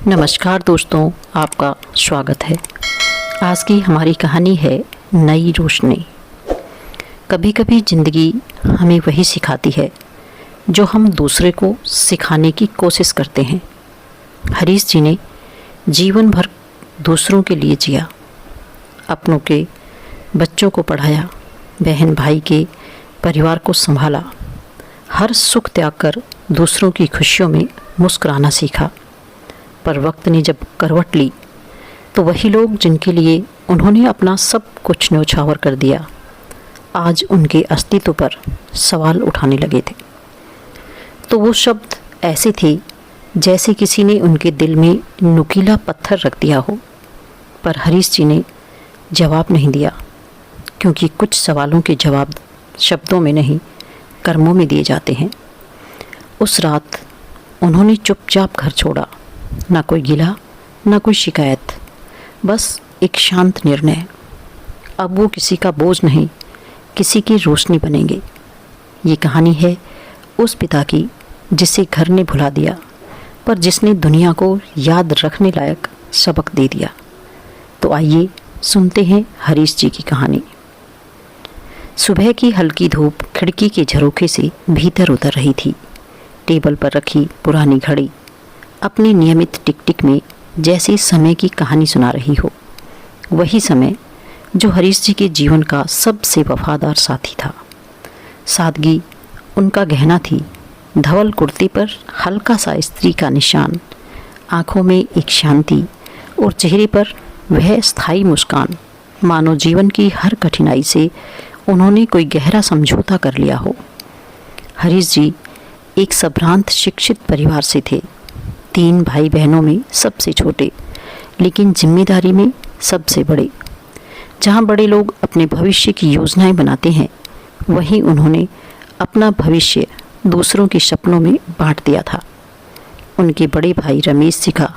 नमस्कार दोस्तों, आपका स्वागत है। आज की हमारी कहानी है नई रोशनी। कभी कभी ज़िंदगी हमें वही सिखाती है जो हम दूसरे को सिखाने की कोशिश करते हैं। हरीश जी ने जीवन भर दूसरों के लिए जिया, अपनों के बच्चों को पढ़ाया, बहन भाई के परिवार को संभाला, हर सुख त्याग कर दूसरों की खुशियों में मुस्कुराना सीखा। पर वक्त ने जब करवट ली तो वही लोग जिनके लिए उन्होंने अपना सब कुछ न्यौछावर कर दिया, आज उनके अस्तित्व पर सवाल उठाने लगे थे। तो वो शब्द ऐसे थे जैसे किसी ने उनके दिल में नुकीला पत्थर रख दिया हो। पर हरीश जी ने जवाब नहीं दिया, क्योंकि कुछ सवालों के जवाब शब्दों में नहीं, कर्मों में दिए जाते हैं। उस रात उन्होंने चुपचाप घर छोड़ा। ना कोई गिला, ना कोई शिकायत, बस एक शांत निर्णय। अब वो किसी का बोझ नहीं, किसी की रोशनी बनेंगे। ये कहानी है उस पिता की जिसे घर ने भुला दिया, पर जिसने दुनिया को याद रखने लायक सबक दे दिया। तो आइए सुनते हैं हरीश जी की कहानी। सुबह की हल्की धूप खिड़की के झरोखे से भीतर उतर रही थी। टेबल पर रखी पुरानी घड़ी अपनी नियमित टिक टिक में जैसे समय की कहानी सुना रही हो। वही समय जो हरीश जी के जीवन का सबसे वफादार साथी था। सादगी उनका गहना थी। धवल कुर्ते पर हल्का सा स्त्री का निशान, आंखों में एक शांति और चेहरे पर वह स्थायी मुस्कान, मानो जीवन की हर कठिनाई से उन्होंने कोई गहरा समझौता कर लिया हो। हरीश जी एक संभ्रांत शिक्षित परिवार से थे। 3 भाई बहनों में सबसे छोटे, लेकिन जिम्मेदारी में सबसे बड़े। जहाँ बड़े लोग अपने भविष्य की योजनाएं बनाते हैं, वहीं उन्होंने अपना भविष्य दूसरों के सपनों में बांट दिया था। उनके बड़े भाई रमेश जी का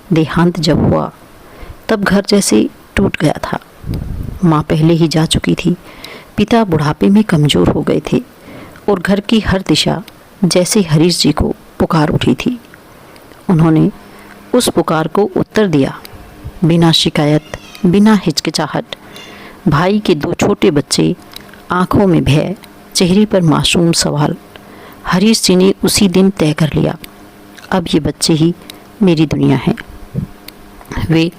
देहांत जब हुआ, तब घर जैसे टूट गया था। माँ पहले ही जा चुकी थी, पिता बुढ़ापे में कमज़ोर हो गए थे और घर की हर दिशा जैसे हरीश जी को पुकार उठी थी। उन्होंने उस पुकार को उत्तर दिया, बिना शिकायत, बिना हिचकिचाहट। भाई के 2 छोटे बच्चे, आंखों में भय, चेहरे पर मासूम सवाल। हरीश जी ने उसी दिन तय कर लिया, अब ये बच्चे ही मेरी दुनिया है। वे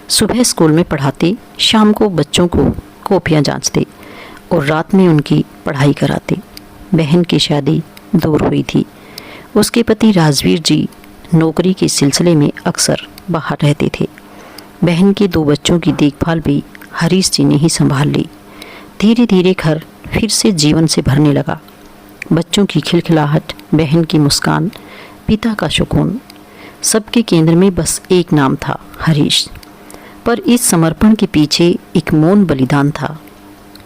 सुबह स्कूल में पढ़ाते, शाम को बच्चों को कॉपियाँ जांचते और रात में उनकी पढ़ाई कराते। बहन की शादी दूर हुई थी। उसके पति राजवीर जी नौकरी के सिलसिले में अक्सर बाहर रहते थे। बहन के 2 बच्चों की देखभाल भी हरीश जी ने ही संभाल ली। धीरे धीरे घर फिर से जीवन से भरने लगा। बच्चों की खिलखिलाहट, बहन की मुस्कान, पिता का सुकून, सबके केंद्र में बस एक नाम था, हरीश। पर इस समर्पण के पीछे एक मौन बलिदान था।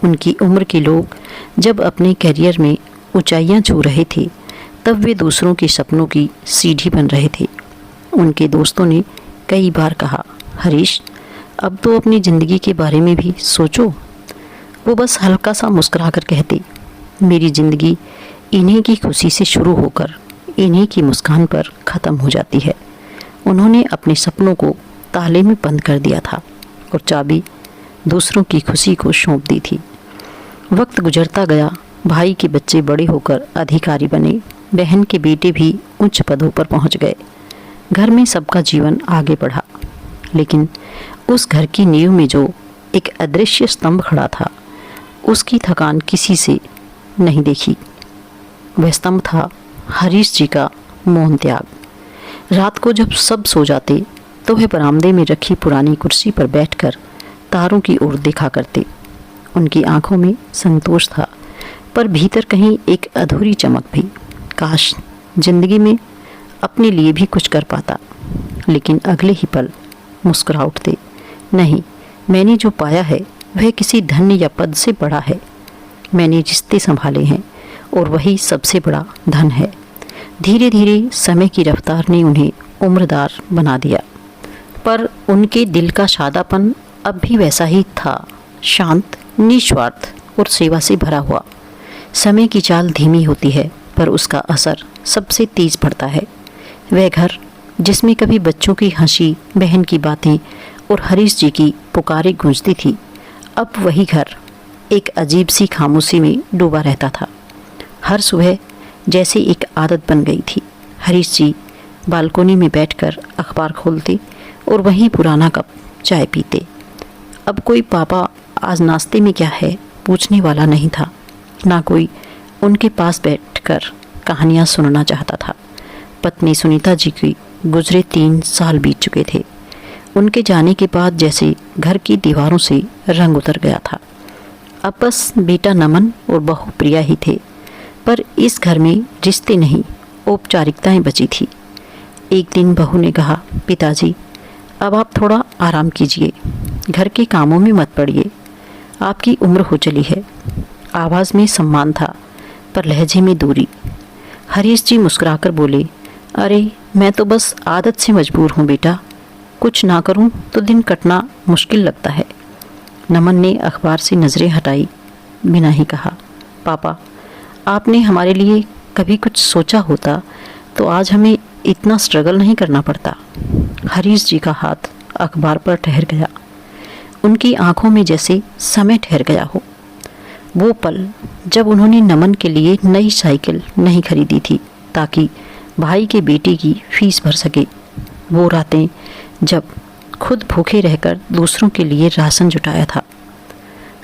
उनकी उम्र के लोग जब अपने करियर में ऊंचाइयां छू रहे थे, तब वे दूसरों के सपनों की सीढ़ी बन रहे थे। उनके दोस्तों ने कई बार कहा, हरीश अब तो अपनी ज़िंदगी के बारे में भी सोचो। वो बस हल्का सा मुस्कुरा कर कहते, मेरी ज़िंदगी इन्हीं की खुशी से शुरू होकर इन्हीं की मुस्कान पर ख़त्म हो जाती है। उन्होंने अपने सपनों को ताले में बंद कर दिया था और चाबी दूसरों की खुशी को सौंप दी थी। वक्त गुजरता गया। भाई के बच्चे बड़े होकर अधिकारी बने, बहन के बेटे भी उच्च पदों पर पहुंच गए। घर में सबका जीवन आगे बढ़ा, लेकिन उस घर की नींव में जो एक अदृश्य स्तंभ खड़ा था, उसकी थकान किसी से नहीं देखी। वह स्तंभ था हरीश जी का मौन त्याग। रात को जब सब सो जाते, तो वह बरामदे में रखी पुरानी कुर्सी पर बैठकर तारों की ओर देखा करते। उनकी आंखों में संतोष था, पर भीतर कहीं एक अधूरी चमक भी। काश जिंदगी में अपने लिए भी कुछ कर पाता। लेकिन अगले ही पल मुस्कुरा उठते, नहीं, मैंने जो पाया है वह किसी धन या पद से बड़ा है। मैंने रिश्ते संभाले हैं और वही सबसे बड़ा धन है। धीरे धीरे समय की रफ्तार ने उन्हें उम्रदार बना दिया, पर उनके दिल का सादापन अब भी वैसा ही था, शांत, निस्वार्थ और सेवा से भरा हुआ। समय की चाल धीमी होती है, पर उसका असर सबसे तेज पड़ता है। वह घर जिसमें कभी बच्चों की हंसी, बहन की बातें और हरीश जी की पुकारें गूंजती थी, अब वही घर एक अजीब सी खामोशी में डूबा रहता था। हर सुबह जैसे एक आदत बन गई थी, हरीश जी बालकोनी में बैठकर अखबार खोलते और वहीं पुराना कप चाय पीते। अब कोई पापा आज नाश्ते में क्या है पूछने वाला नहीं था, ना कोई उनके पास बैठकर कहानियाँ सुनना चाहता था। पत्नी सुनीता जी की गुजरे 3 साल बीत चुके थे। उनके जाने के बाद जैसे घर की दीवारों से रंग उतर गया था। अब बस बेटा नमन और बहू प्रिया ही थे, पर इस घर में रिश्ते नहीं, औपचारिकताएं बची थी। एक दिन बहू ने कहा, पिताजी अब आप थोड़ा आराम कीजिए, घर के कामों में मत पड़िए, आपकी उम्र हो चली है। आवाज़ में सम्मान था पर लहजे में दूरी। हरीश जी मुस्कुराकर बोले, अरे मैं तो बस आदत से मजबूर हूँ बेटा, कुछ ना करूँ तो दिन कटना मुश्किल लगता है। नमन ने अखबार से नज़रें हटाई बिना ही कहा, पापा आपने हमारे लिए कभी कुछ सोचा होता तो आज हमें इतना स्ट्रगल नहीं करना पड़ता। हरीश जी का हाथ अखबार पर ठहर गया। उनकी आंखों में जैसे समय ठहर गया हो। वो पल जब उन्होंने नमन के लिए नई साइकिल नहीं खरीदी थी ताकि भाई के बेटे की फीस भर सके। वो रातें जब खुद भूखे रहकर दूसरों के लिए राशन जुटाया था।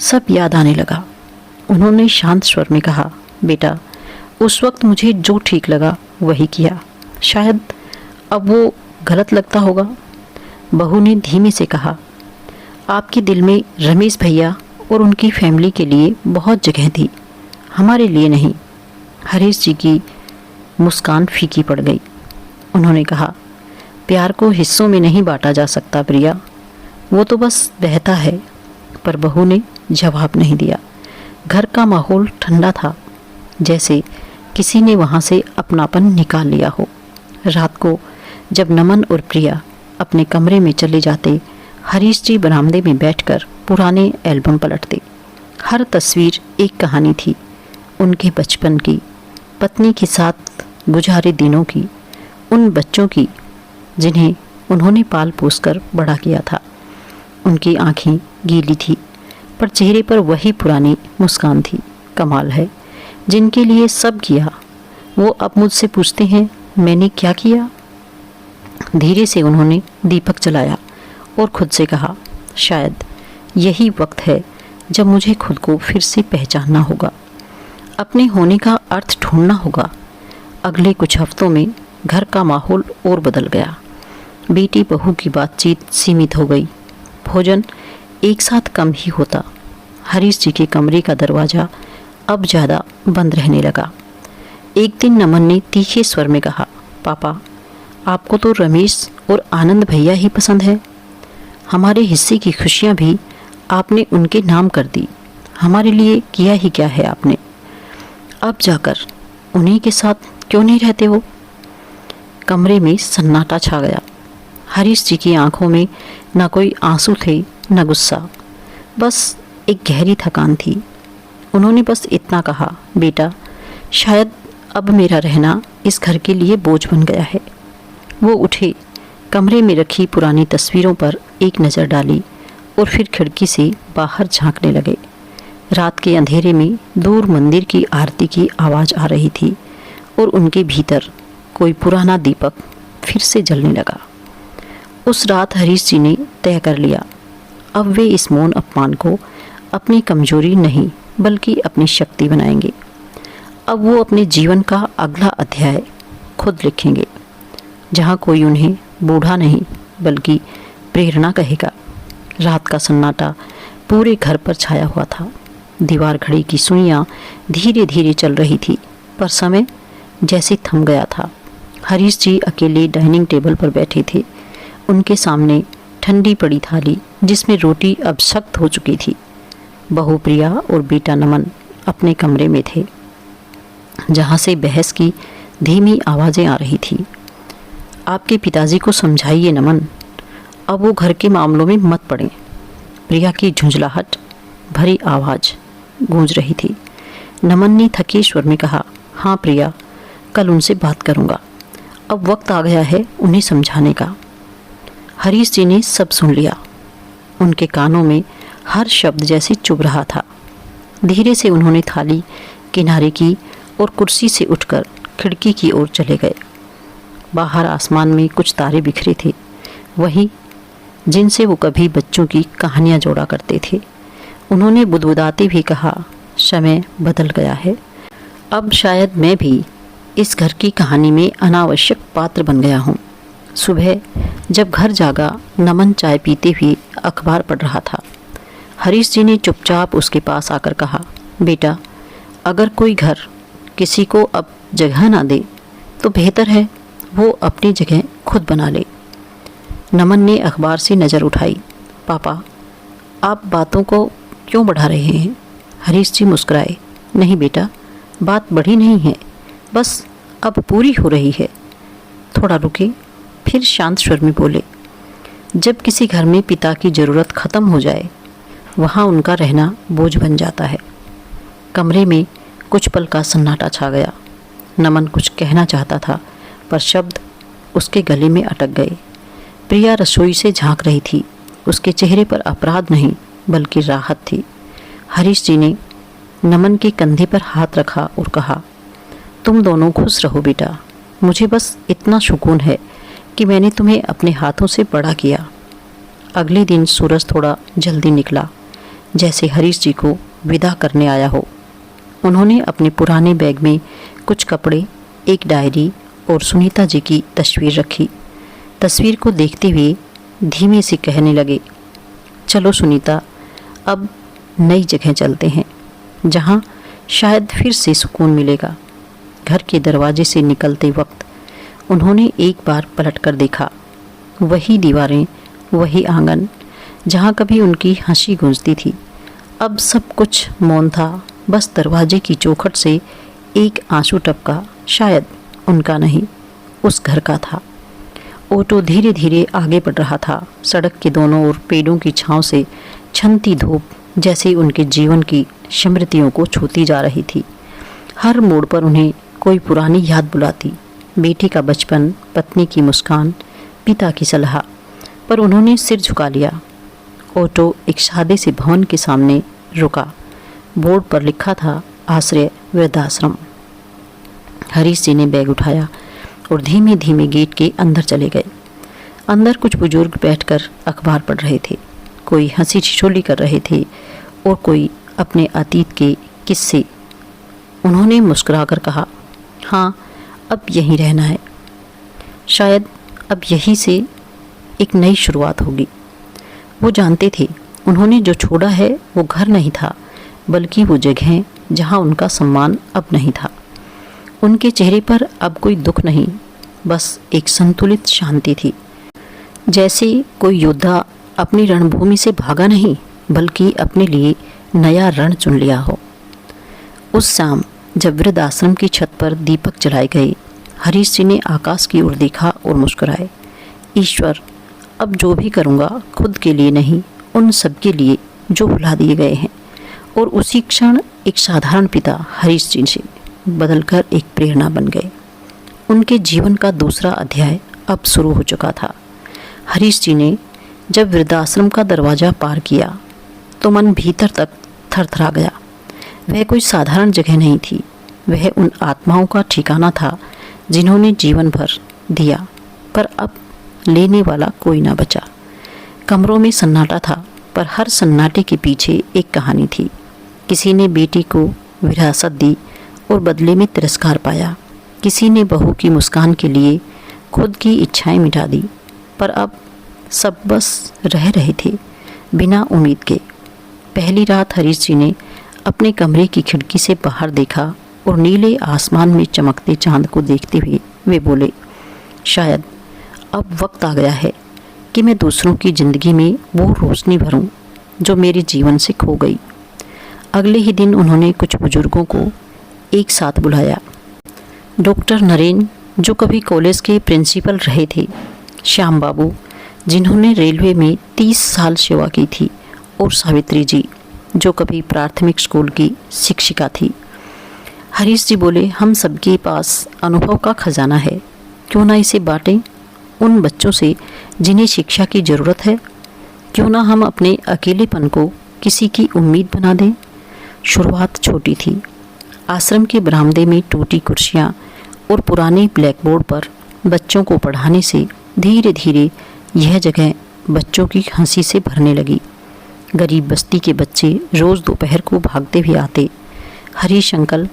सब याद आने लगा। उन्होंने शांत स्वर में कहा, बेटा उस वक्त मुझे जो ठीक लगा वही किया, शायद अब वो गलत लगता होगा। बहू ने धीमे से कहा, आपके दिल में रमेश भैया और उनकी फैमिली के लिए बहुत जगह थी, हमारे लिए नहीं। हरीश जी की मुस्कान फीकी पड़ गई। उन्होंने कहा, प्यार को हिस्सों में नहीं बांटा जा सकता प्रिया, वो तो बस बहता है। पर बहू ने जवाब नहीं दिया। घर का माहौल ठंडा था, जैसे किसी ने वहाँ से अपनापन निकाल लिया हो। रात को जब नमन और प्रिया अपने कमरे में चले जाते, हरीश जी बरामदे में बैठकर पुराने एल्बम पलटते। हर तस्वीर एक कहानी थी, उनके बचपन की, पत्नी के साथ गुजारे दिनों की, उन बच्चों की जिन्हें उन्होंने पाल पोस कर बड़ा किया था। उनकी आंखें गीली थी पर चेहरे पर वही पुरानी मुस्कान थी। कमाल है, जिनके लिए सब किया वो अब मुझसे पूछते हैं मैंने क्या किया। धीरे से उन्होंने दीपक जलाया और खुद से कहा, शायद यही वक्त है जब मुझे खुद को फिर से पहचानना होगा, अपने होने का अर्थ ढूंढना होगा। अगले कुछ हफ्तों में घर का माहौल और बदल गया। बेटी बहू की बातचीत सीमित हो गई। भोजन एक साथ कम ही होता। हरीश जी के कमरे का दरवाज़ा अब ज़्यादा बंद रहने लगा। एक दिन नमन ने तीखे स्वर में कहा, पापा आपको तो रमेश और आनंद भैया ही पसंद है। हमारे हिस्से की खुशियाँ भी आपने उनके नाम कर दी, हमारे लिए किया ही क्या है आपने। अब जाकर उन्हीं के साथ क्यों नहीं रहते हो। कमरे में सन्नाटा छा गया। हरीश जी की आंखों में न कोई आंसू थे न गुस्सा, बस एक गहरी थकान थी। उन्होंने बस इतना कहा, बेटा शायद अब मेरा रहना इस घर के लिए बोझ बन गया है। वो उठे, कमरे में रखी पुरानी तस्वीरों पर एक नज़र डाली और फिर खिड़की से बाहर झांकने लगे। रात के अंधेरे में दूर मंदिर की आरती की आवाज़ आ रही थी और उनके भीतर कोई पुराना दीपक फिर से जलने लगा। उस रात हरीश जी ने तय कर लिया, अब वे इस मौन अपमान को अपनी कमजोरी नहीं बल्कि अपनी शक्ति बनाएंगे। अब वो अपने जीवन का अगला अध्याय खुद लिखेंगे, जहाँ कोई उन्हें बूढ़ा नहीं बल्कि प्रेरणा कहेगा। रात का सन्नाटा पूरे घर पर छाया हुआ था। दीवार घड़ी की सुइयाँ धीरे धीरे चल रही थी, पर समय जैसे थम गया था। हरीश जी अकेले डाइनिंग टेबल पर बैठे थे। उनके सामने ठंडी पड़ी थाली जिसमें रोटी अब सख्त हो चुकी थी। बहू प्रिया और बेटा नमन अपने कमरे में थे, जहाँ से बहस की धीमी आवाज़ें आ रही थी। आपके पिताजी को समझाइए नमन, अब वो घर के मामलों में मत पड़ें। प्रिया की झुंझलाहट भरी आवाज़ गूंज रही थी। नमन ने थके स्वर में कहा, हाँ प्रिया, कल उनसे बात करूँगा। अब वक्त आ गया है उन्हें समझाने का। हरीश जी ने सब सुन लिया। उनके कानों में हर शब्द जैसे चुभ रहा था। धीरे से उन्होंने थाली किनारे की और कुर्सी से उठकर खिड़की की ओर चले गए। बाहर आसमान में कुछ तारे बिखरे थे, वही जिनसे वो कभी बच्चों की कहानियाँ जोड़ा करते थे। उन्होंने बुदबुदाते भी कहा, समय बदल गया है। अब शायद मैं भी इस घर की कहानी में अनावश्यक पात्र बन गया हूँ। सुबह जब घर जागा, नमन चाय पीते हुए अखबार पढ़ रहा था। हरीश जी ने चुपचाप उसके पास आकर कहा, बेटा, अगर कोई घर किसी को अब जगह ना दे तो बेहतर है वो अपनी जगह खुद बना ले। नमन ने अखबार से नज़र उठाई। पापा, आप बातों को क्यों बढ़ा रहे हैं? हरीश जी मुस्कुराए। नहीं बेटा, बात बढ़ी नहीं है, बस अब पूरी हो रही है। थोड़ा रुके, फिर शांत स्वर में बोले, जब किसी घर में पिता की ज़रूरत ख़त्म हो जाए, वहाँ उनका रहना बोझ बन जाता है। कमरे में कुछ पल का सन्नाटा छा गया। नमन कुछ कहना चाहता था, पर शब्द उसके गले में अटक गए। प्रिया रसोई से झांक रही थी। उसके चेहरे पर अपराध नहीं बल्कि राहत थी। हरीश जी ने नमन के कंधे पर हाथ रखा और कहा, तुम दोनों खुश रहो बेटा। मुझे बस इतना सुकून है कि मैंने तुम्हें अपने हाथों से बड़ा किया। अगले दिन सूरज थोड़ा जल्दी निकला, जैसे हरीश जी को विदा करने आया हो। उन्होंने अपने पुराने बैग में कुछ कपड़े, एक डायरी और सुनीता जी की तस्वीर रखी। तस्वीर को देखते हुए धीमे से कहने लगे, चलो सुनीता, अब नई जगह चलते हैं, जहाँ शायद फिर से सुकून मिलेगा। घर के दरवाजे से निकलते वक्त उन्होंने एक बार पलटकर देखा। वही दीवारें, वही आंगन जहाँ कभी उनकी हंसी गूंजती थी। अब सब कुछ मौन था। बस दरवाजे की चौखट से एक आंसू टपका, शायद उनका नहीं, उस घर का था। ऑटो धीरे धीरे आगे बढ़ रहा था। सड़क के दोनों ओर पेड़ों की छांव से छनती धूप जैसे उनके जीवन की स्मृतियों को छूती जा रही थी। हर मोड़ पर उन्हें कोई पुरानी याद बुलाती, बेटी का बचपन, पत्नी की मुस्कान, पिता की सलाह। पर उन्होंने सिर झुका लिया। ऑटो एक सादे से भवन के सामने रुका। बोर्ड पर लिखा था, आश्रय वृद्धाश्रम। हरीश जी ने बैग उठाया और धीमे धीमे गेट के अंदर चले गए। अंदर कुछ बुजुर्ग बैठकर अखबार पढ़ रहे थे। कोई हंसी ठिठोली कर रहे थे और कोई अपने अतीत के किस्से। उन्होंने मुस्कुराकर कहा, हाँ, अब यहीं रहना है। शायद अब यहीं से एक नई शुरुआत होगी। वो जानते थे उन्होंने जो छोड़ा है वो घर नहीं था, बल्कि वो जगह जहाँ उनका सम्मान अब नहीं था। उनके चेहरे पर अब कोई दुख नहीं, बस एक संतुलित शांति थी। जैसे कोई योद्धा अपनी रणभूमि से भागा नहीं, बल्कि अपने लिए नया रण चुन लिया हो। उस शाम जब वृद्ध आश्रम की छत पर दीपक जलाए गए, हरीश जी ने आकाश की ओर देखा और मुस्कुराए। ईश्वर, अब जो भी करूँगा खुद के लिए नहीं, उन सब के लिए जो भुला दिए गए हैं। और उसी क्षण एक साधारण पिता हरीश जी से बदलकर एक प्रेरणा बन गए। उनके जीवन का दूसरा अध्याय अब शुरू हो चुका था। हरीश जी ने जब वृद्धाश्रम का दरवाज़ा पार किया तो मन भीतर तक थरथरा गया। वह कोई साधारण जगह नहीं थी, वह उन आत्माओं का ठिकाना था जिन्होंने जीवन भर दिया, पर अब लेने वाला कोई ना बचा। कमरों में सन्नाटा था, पर हर सन्नाटे के पीछे एक कहानी थी। किसी ने बेटी को विरासत दी और बदले में तिरस्कार पाया। किसी ने बहू की मुस्कान के लिए खुद की इच्छाएं मिटा दी। पर अब सब बस रह रहे थे, बिना उम्मीद के। पहली रात हरीश जी ने अपने कमरे की खिड़की से बाहर देखा और नीले आसमान में चमकते चांद को देखते हुए वे बोले, शायद अब वक्त आ गया है कि मैं दूसरों की ज़िंदगी में वो रोशनी भरूं जो मेरे जीवन से खो गई। अगले ही दिन उन्होंने कुछ बुजुर्गों को एक साथ बुलाया। डॉक्टर नरेन, जो कभी कॉलेज के प्रिंसिपल रहे थे, श्याम बाबू, जिन्होंने रेलवे में 30 साल सेवा की थी, और सावित्री जी, जो कभी प्राथमिक स्कूल की शिक्षिका थी। हरीश जी बोले, हम सबके पास अनुभव का खजाना है, क्यों ना इसे बांटें उन बच्चों से जिन्हें शिक्षा की ज़रूरत है। क्यों ना हम अपने अकेलेपन को किसी की उम्मीद बना दें। शुरुआत छोटी थी। आश्रम के बरामदे में टूटी कुर्सियाँ और पुराने ब्लैकबोर्ड पर बच्चों को पढ़ाने से धीरे धीरे यह जगह बच्चों की हंसी से भरने लगी। गरीब बस्ती के बच्चे रोज़ दोपहर को भागते हुए आते, हरीश अंकल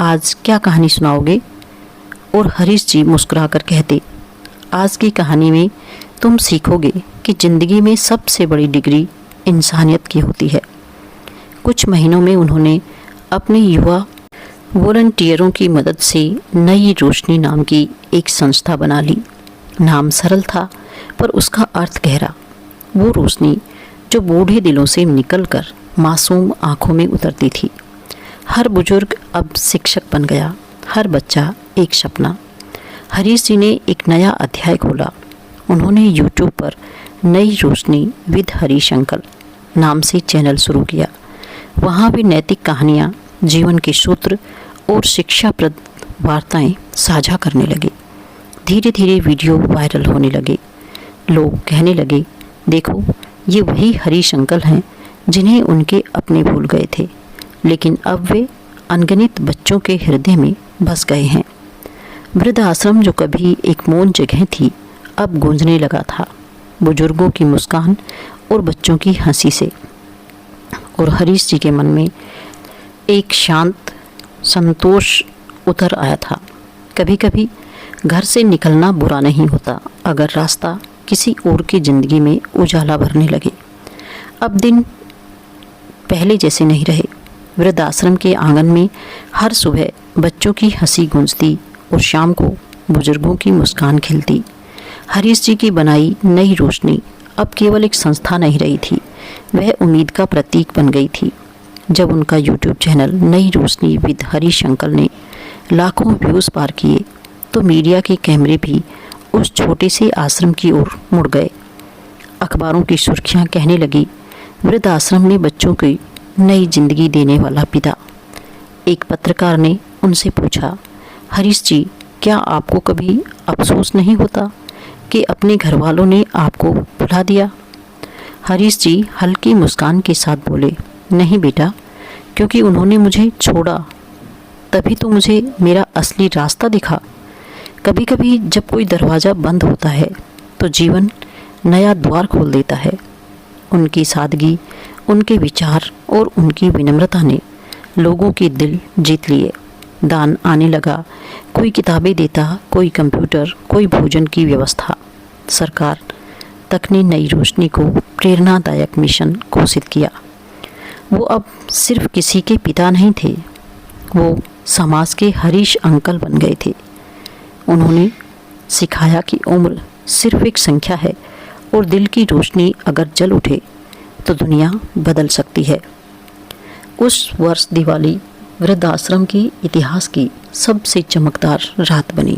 आज क्या कहानी सुनाओगे? और हरीश जी मुस्कुराकर कहते, आज की कहानी में तुम सीखोगे कि ज़िंदगी में सबसे बड़ी डिग्री इंसानियत की होती है। कुछ महीनों में उन्होंने अपने युवा वॉलंटियरों की मदद से नई रोशनी नाम की एक संस्था बना ली। नाम सरल था पर उसका अर्थ गहरा। वो रोशनी जो बूढ़े दिलों से निकलकर मासूम आंखों में उतरती थी। हर बुजुर्ग अब शिक्षक बन गया, हर बच्चा एक सपना। हरीश जी ने एक नया अध्याय खोला। उन्होंने यूट्यूब पर नई रोशनी विद हरीश अंकल नाम से चैनल शुरू किया। वहाँ भी नैतिक कहानियाँ, जीवन के सूत्र और शिक्षाप्रद वार्ताएं साझा करने लगे। धीरे धीरे वीडियो वायरल होने लगे। लोग कहने लगे, देखो ये वही हरीश अंकल हैं जिन्हें उनके अपने भूल गए थे, लेकिन अब वे अनगिनत बच्चों के हृदय में बस गए हैं। वृद्ध आश्रम जो कभी एक मौन जगह थी अब गूंजने लगा था, बुजुर्गों की मुस्कान और बच्चों की हंसी से। और हरीश जी के मन में एक शांत संतोष उतर आया था। कभी कभी घर से निकलना बुरा नहीं होता अगर रास्ता किसी और की ज़िंदगी में उजाला भरने लगे। अब दिन पहले जैसे नहीं रहे। वृद्धाश्रम के आंगन में हर सुबह बच्चों की हंसी गूंजती और शाम को बुजुर्गों की मुस्कान खिलती। हरीश जी की बनाई नई रोशनी अब केवल एक संस्था नहीं रही थी, वह उम्मीद का प्रतीक बन गई थी। जब उनका YouTube channel Nai Roshni with Harish uncle ने लाखों व्यूज़ पार किए तो मीडिया के कैमरे भी उस छोटे से आश्रम की ओर मुड़ गए। अखबारों की सुर्खियां कहने लगी, वृद्ध आश्रम में बच्चों की नई जिंदगी देने वाला पिता। एक पत्रकार ने उनसे पूछा, हरीश जी क्या आपको कभी अफसोस नहीं होता कि अपने घर वालों ने आपको भुला दिया? हरीश जी हल्की मुस्कान के साथ बोले, नहीं बेटा, क्योंकि उन्होंने मुझे छोड़ा तभी तो मुझे मेरा असली रास्ता दिखा। कभी कभी जब कोई दरवाज़ा बंद होता है तो जीवन नया द्वार खोल देता है। उनकी सादगी, उनके विचार और उनकी विनम्रता ने लोगों के दिल जीत लिए। दान आने लगा, कोई किताबें देता, कोई कंप्यूटर, कोई भोजन की व्यवस्था। सरकार तक ने नई रोशनी को प्रेरणादायक मिशन घोषित किया। वो अब सिर्फ किसी के पिता नहीं थे, वो समाज के हरीश अंकल बन गए थे। उन्होंने सिखाया कि उम्र सिर्फ एक संख्या है और दिल की रोशनी अगर जल उठे तो दुनिया बदल सकती है। उस वर्ष दिवाली वृद्धाश्रम की इतिहास की सबसे चमकदार रात बनी।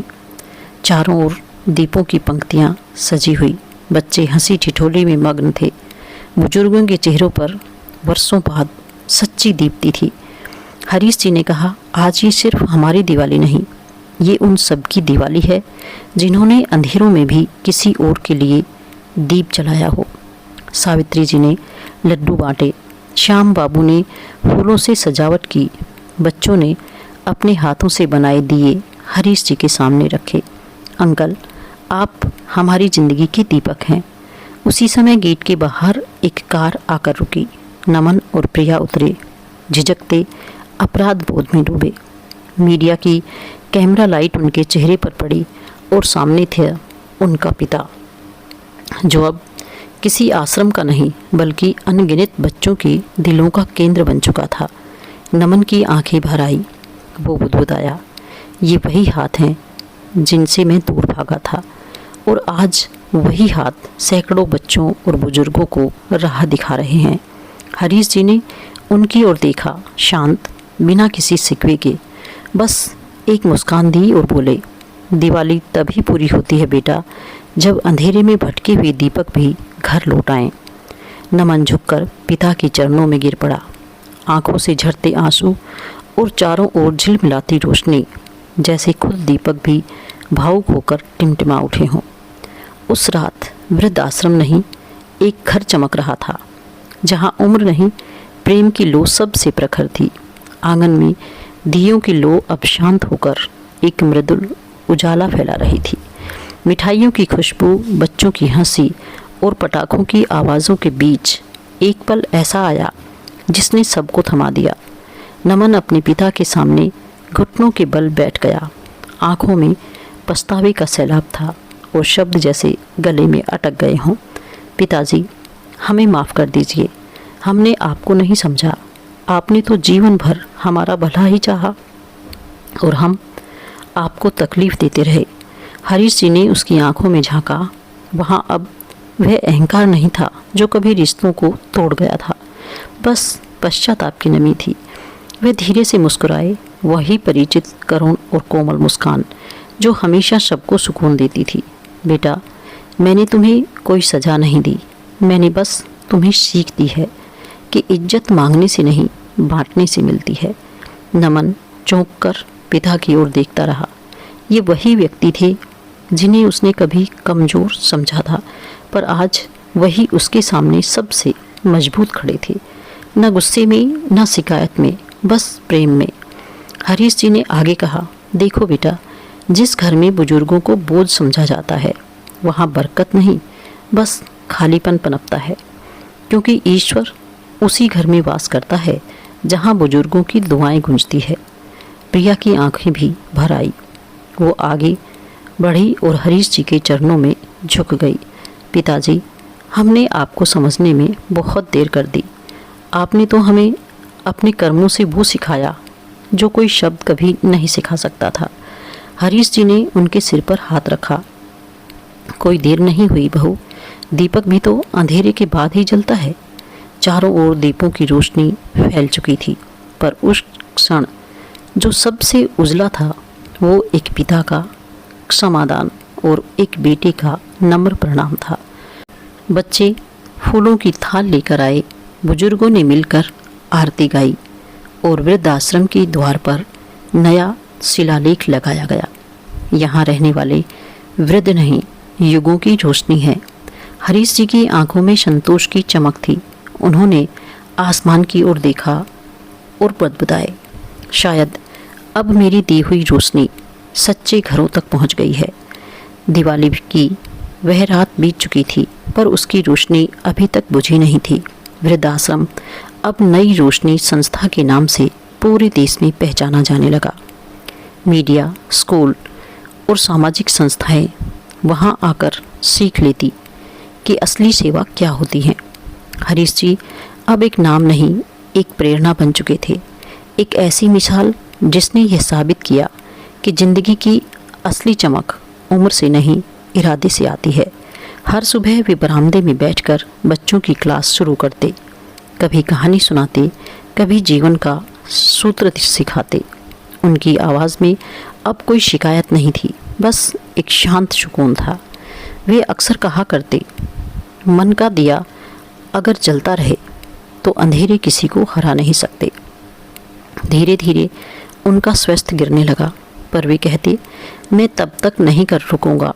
चारों ओर दीपों की पंक्तियां सजी हुई, बच्चे हंसी ठिठोली में मग्न थे। बुजुर्गों के चेहरों पर वर्षों बाद सच्ची दीप्ति थी। हरीश जी ने कहा, आज ये सिर्फ हमारी दिवाली नहीं, ये उन सब की दिवाली है जिन्होंने अंधेरों में भी किसी और के लिए दीप जलाया हो। सावित्री जी ने लड्डू बांटे, श्याम बाबू ने फूलों से सजावट की, बच्चों ने अपने हाथों से बनाए दिए हरीश जी के सामने रखे। अंकल, आप हमारी ज़िंदगी के दीपक हैं। उसी समय गेट के बाहर एक कार आकर रुकी। नमन और प्रिया उतरे, झिझकते, अपराध बोध में डूबे। मीडिया की कैमरा लाइट उनके चेहरे पर पड़ी और सामने थे उनका पिता, जो अब किसी आश्रम का नहीं बल्कि अनगिनत बच्चों के दिलों का केंद्र बन चुका था। नमन की आंखें भर आई, वो बुदबुदाया, ये वही हाथ हैं जिनसे मैं दूर भागा था और आज वही हाथ सैकड़ों बच्चों और बुजुर्गों को राह दिखा रहे हैं। हरीश जी ने उनकी ओर देखा, शांत, बिना किसी शिकवे के, बस एक मुस्कान दी और बोले, दिवाली तभी पूरी होती है बेटा जब अंधेरे में भटके हुए दीपक भी घर लौट आएं। नमन झुककर पिता के चरणों में गिर पड़ा। आंखों से झरते आंसू और चारों ओर झिलमिलाती रोशनी, जैसे खुद दीपक भी भावुक होकर टिमटिमा उठे हों। उस रात वृद्ध आश्रम नहीं, एक घर चमक रहा था, जहाँ उम्र नहीं, प्रेम की लो सबसे प्रखर थी। आंगन में दियों की लो अब शांत होकर एक मृदुल उजाला फैला रही थी। मिठाइयों की खुशबू, बच्चों की हंसी और पटाखों की आवाज़ों के बीच एक पल ऐसा आया जिसने सबको थमा दिया। नमन अपने पिता के सामने घुटनों के बल बैठ गया। आंखों में पछतावे का सैलाब था और शब्द जैसे गले में अटक गए हों। पिताजी, हमें माफ़ कर दीजिए, हमने आपको नहीं समझा। आपने तो जीवन भर हमारा भला ही चाहा और हम आपको तकलीफ़ देते रहे। हरीश जी ने उसकी आंखों में झांका। वहाँ अब वह अहंकार नहीं था जो कभी रिश्तों को तोड़ गया था, बस पश्चाताप की नमी थी। वे धीरे से मुस्कुराए, वही परिचित करुण और कोमल मुस्कान जो हमेशा सबको सुकून देती थी। बेटा, मैंने तुम्हें कोई सज़ा नहीं दी, मैंने बस तुम्हें सीख दी है कि इज्जत मांगने से नहीं, बांटने से मिलती है। नमन चौंक कर पिता की ओर देखता रहा। ये वही व्यक्ति थे जिन्हें उसने कभी कमज़ोर समझा था, पर आज वही उसके सामने सबसे मजबूत खड़े थे। न गुस्से में, न शिकायत में, बस प्रेम में। हरीश जी ने आगे कहा, देखो बेटा, जिस घर में बुजुर्गों को बोझ समझा जाता है वहाँ बरकत नहीं, बस खालीपन पनपता है, क्योंकि ईश्वर उसी घर में वास करता है जहाँ बुजुर्गों की दुआएं गूंजती है। प्रिया की आंखें भी भर आई। वो आगे बढ़ी और हरीश जी के चरणों में झुक गई। पिताजी, हमने आपको समझने में बहुत देर कर दी। आपने तो हमें अपने कर्मों से वो सिखाया जो कोई शब्द कभी नहीं सिखा सकता था। हरीश जी ने उनके सिर पर हाथ रखा। कोई देर नहीं हुई बहू, दीपक भी तो अंधेरे के बाद ही जलता है। चारों ओर दीपों की रोशनी फैल चुकी थी, पर उस क्षण जो सबसे उजला था वो एक पिता का समाधान और एक बेटे का नम्र प्रणाम था। बच्चे फूलों की थाल लेकर आए, बुजुर्गों ने मिलकर आरती गाई और वृद्धाश्रम के द्वार पर नया शिलालेख लगाया गया। यहाँ रहने वाले वृद्ध नहीं, युगों की रोशनी है। हरीश जी की आंखों में संतोष की चमक थी। उन्होंने आसमान की ओर देखा और बदबदाए, शायद अब मेरी दी हुई रोशनी सच्चे घरों तक पहुंच गई है। दिवाली की वह रात बीत चुकी थी, पर उसकी रोशनी अभी तक बुझी नहीं थी। वृद्धाश्रम अब नई रोशनी संस्था के नाम से पूरे देश में पहचाना जाने लगा। मीडिया, स्कूल और सामाजिक संस्थाएं वहां आकर सीख लेती कि असली सेवा क्या होती है। हरीश जी अब एक नाम नहीं, एक प्रेरणा बन चुके थे। एक ऐसी मिसाल जिसने यह साबित किया कि ज़िंदगी की असली चमक उम्र से नहीं, इरादे से आती है। हर सुबह वे बरामदे में बैठकर बच्चों की क्लास शुरू करते, कभी कहानी सुनाते, कभी जीवन का सूत्र सिखाते। उनकी आवाज़ में अब कोई शिकायत नहीं थी, बस एक शांत सुकून था। वे अक्सर कहा करते, मन का दिया अगर जलता रहे तो अंधेरे किसी को हरा नहीं सकते। धीरे धीरे उनका स्वास्थ्य गिरने लगा, पर वे कहते, मैं तब तक नहीं कर रुकूंगा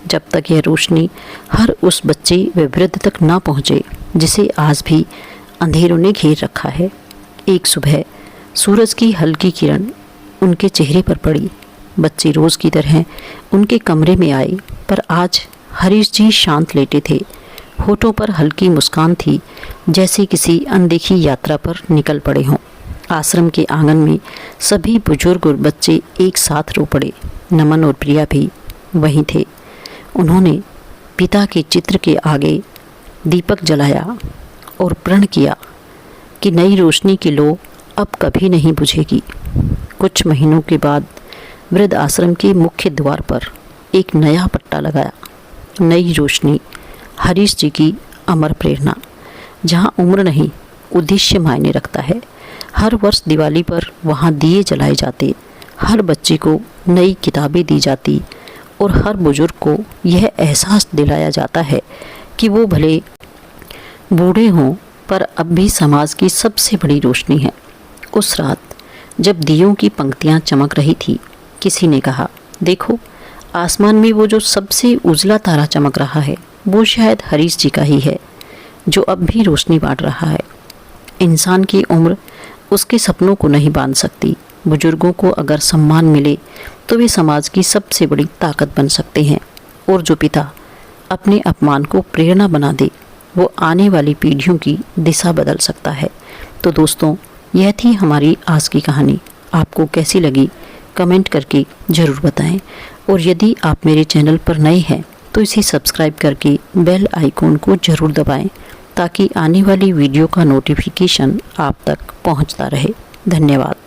जब तक यह रोशनी हर उस बच्चे व वृद्ध तक ना पहुँचे जिसे आज भी अंधेरों ने घेर रखा है। एक सुबह सूरज की हल्की किरण उनके चेहरे पर पड़ी। बच्चे रोज़ की तरह उनके कमरे में आए, पर आज हरीश जी शांत लेटे थे। होठों पर हल्की मुस्कान थी, जैसे किसी अनदेखी यात्रा पर निकल पड़े हों। आश्रम के आंगन में सभी बुजुर्ग और बच्चे एक साथ रो पड़े। नमन और प्रिया भी वहीं थे। उन्होंने पिता के चित्र के आगे दीपक जलाया और प्रण किया कि नई रोशनी की लो अब कभी नहीं बुझेगी। कुछ महीनों के बाद वृद्ध आश्रम के मुख्य द्वार पर एक नया पट्टा लगाया। नई रोशनी, हरीश जी की अमर प्रेरणा। जहाँ उम्र नहीं, उद्देश्य मायने रखता है। हर वर्ष दिवाली पर वहाँ दिए जलाए जाते, हर बच्चे को नई किताबें दी जाती और हर बुजुर्ग को यह एहसास दिलाया जाता है कि वो भले बूढ़े हों पर अब भी समाज की सबसे बड़ी रोशनी है। उस रात जब दियों की पंक्तियाँ चमक रही थी, किसी ने कहा, देखो आसमान में वो जो सबसे उजला तारा चमक रहा है वो शायद हरीश जी का ही है, जो अब भी रोशनी बांट रहा है। इंसान की उम्र उसके सपनों को नहीं बांध सकती। बुजुर्गों को अगर सम्मान मिले तो वे समाज की सबसे बड़ी ताकत बन सकते हैं, और जो पिता अपने अपमान को प्रेरणा बना दे वो आने वाली पीढ़ियों की दिशा बदल सकता है। तो दोस्तों, यह थी हमारी आज की कहानी। आपको कैसी लगी कमेंट करके ज़रूर बताएं, और यदि आप मेरे चैनल पर नए हैं तो इसे सब्सक्राइब करके बेल आइकॉन को ज़रूर दबाएं, ताकि आने वाली वीडियो का नोटिफिकेशन आप तक पहुंचता रहे। धन्यवाद।